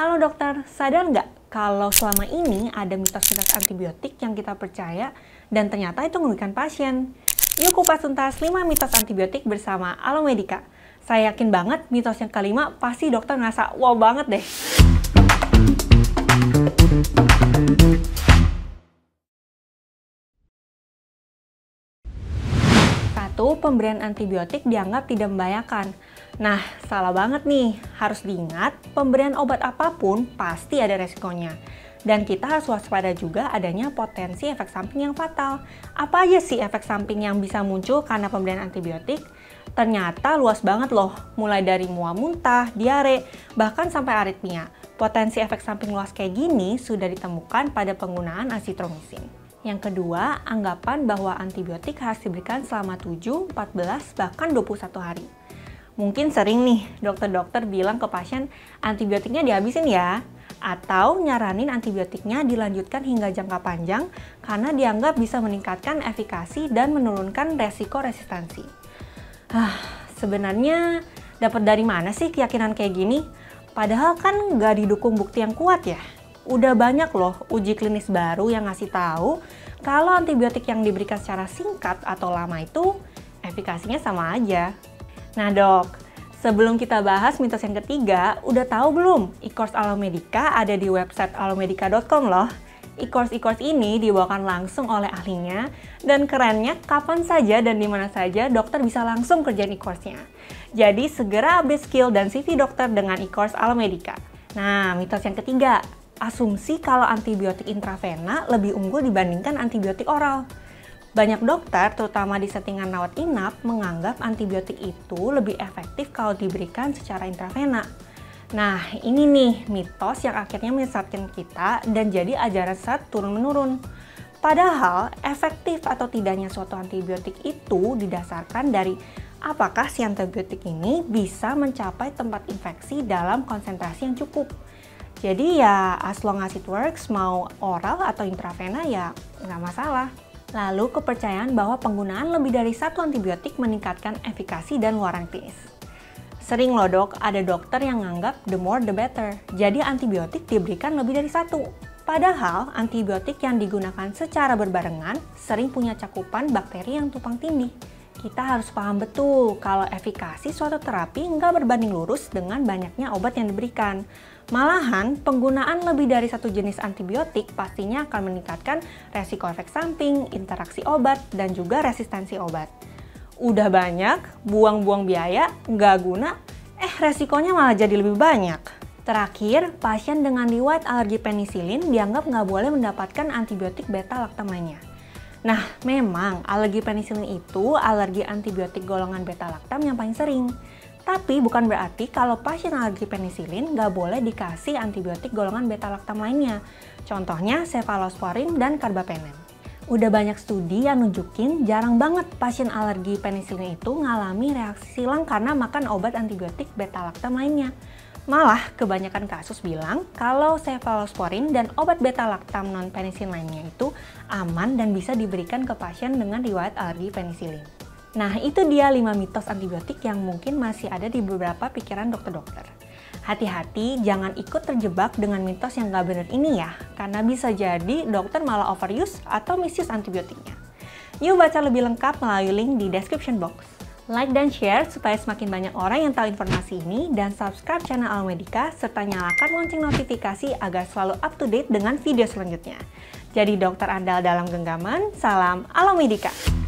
Halo dokter, sadar nggak kalau selama ini ada mitos-mitos antibiotik yang kita percaya dan ternyata itu merugikan pasien? Yuk kupas tuntas 5 mitos antibiotik bersama Alomedica. Saya yakin banget mitos yang kelima pasti dokter ngerasa wow banget deh. Satu, pemberian antibiotik dianggap tidak membahayakan. Nah, salah banget nih. Harus diingat, pemberian obat apapun pasti ada resikonya. Dan kita harus waspada juga adanya potensi efek samping yang fatal. Apa aja sih efek samping yang bisa muncul karena pemberian antibiotik? Ternyata luas banget loh, mulai dari mual muntah, diare, bahkan sampai aritmia. Potensi efek samping luas kayak gini sudah ditemukan pada penggunaan azitromisin. Yang kedua, anggapan bahwa antibiotik harus diberikan selama 7, 14, bahkan 21 hari. Mungkin sering nih dokter-dokter bilang ke pasien antibiotiknya dihabisin ya, atau nyaranin antibiotiknya dilanjutkan hingga jangka panjang karena dianggap bisa meningkatkan efikasi dan menurunkan resiko resistensi. Sebenarnya dapat dari mana sih keyakinan kayak gini? Padahal kan nggak didukung bukti yang kuat ya. Udah banyak loh uji klinis baru yang ngasih tahu kalau antibiotik yang diberikan secara singkat atau lama itu efikasinya sama aja. Nah dok, sebelum kita bahas mitos yang ketiga, udah tahu belum e-course Alomedica ada di website alomedica.com loh. E-course ini dibawakan langsung oleh ahlinya, dan kerennya kapan saja dan dimana saja dokter bisa langsung kerjain e-course-nya. Jadi segera update skill dan CV dokter dengan e-course Alomedica. Nah, mitos yang ketiga, asumsi kalau antibiotik intravena lebih unggul dibandingkan antibiotik oral. Banyak dokter, terutama di settingan rawat inap, menganggap antibiotik itu lebih efektif kalau diberikan secara intravena. Nah, ini nih mitos yang akhirnya menyesatkan kita dan jadi ajaran sesat turun-menurun. Padahal, efektif atau tidaknya suatu antibiotik itu didasarkan dari apakah si antibiotik ini bisa mencapai tempat infeksi dalam konsentrasi yang cukup. Jadi ya, as long as it works, mau oral atau intravena ya nggak masalah. Lalu kepercayaan bahwa penggunaan lebih dari satu antibiotik meningkatkan efikasi dan luaran klinis. Sering loh dok, ada dokter yang nganggap the more the better. Jadi antibiotik diberikan lebih dari satu. Padahal antibiotik yang digunakan secara berbarengan sering punya cakupan bakteri yang tumpang tindih. Kita harus paham betul kalau efikasi suatu terapi nggak berbanding lurus dengan banyaknya obat yang diberikan. Malahan, penggunaan lebih dari satu jenis antibiotik pastinya akan meningkatkan resiko efek samping, interaksi obat, dan juga resistensi obat. Udah banyak, buang-buang biaya, nggak guna, resikonya malah jadi lebih banyak. Terakhir, pasien dengan riwayat alergi penisilin dianggap nggak boleh mendapatkan antibiotik beta-laktam lainnya. Nah, memang alergi penisilin itu alergi antibiotik golongan beta-laktam yang paling sering. Tapi bukan berarti kalau pasien alergi penisilin nggak boleh dikasih antibiotik golongan beta-laktam lainnya. Contohnya cefalosporin dan carbapenem. Udah banyak studi yang nunjukin jarang banget pasien alergi penisilin itu ngalami reaksi silang karena makan obat antibiotik beta-laktam lainnya. Malah kebanyakan kasus bilang kalau cefalosporin dan obat beta-laktam non-penisilin lainnya itu aman dan bisa diberikan ke pasien dengan riwayat alergi penisilin. Nah, itu dia 5 mitos antibiotik yang mungkin masih ada di beberapa pikiran dokter-dokter. Hati-hati, jangan ikut terjebak dengan mitos yang nggak benar ini ya, karena bisa jadi dokter malah overuse atau misuse antibiotiknya. Yuk baca lebih lengkap melalui link di description box. Like dan share supaya semakin banyak orang yang tahu informasi ini, dan subscribe channel Alomedica serta nyalakan lonceng notifikasi agar selalu up to date dengan video selanjutnya. Jadi dokter andal dalam genggaman, salam Alomedica!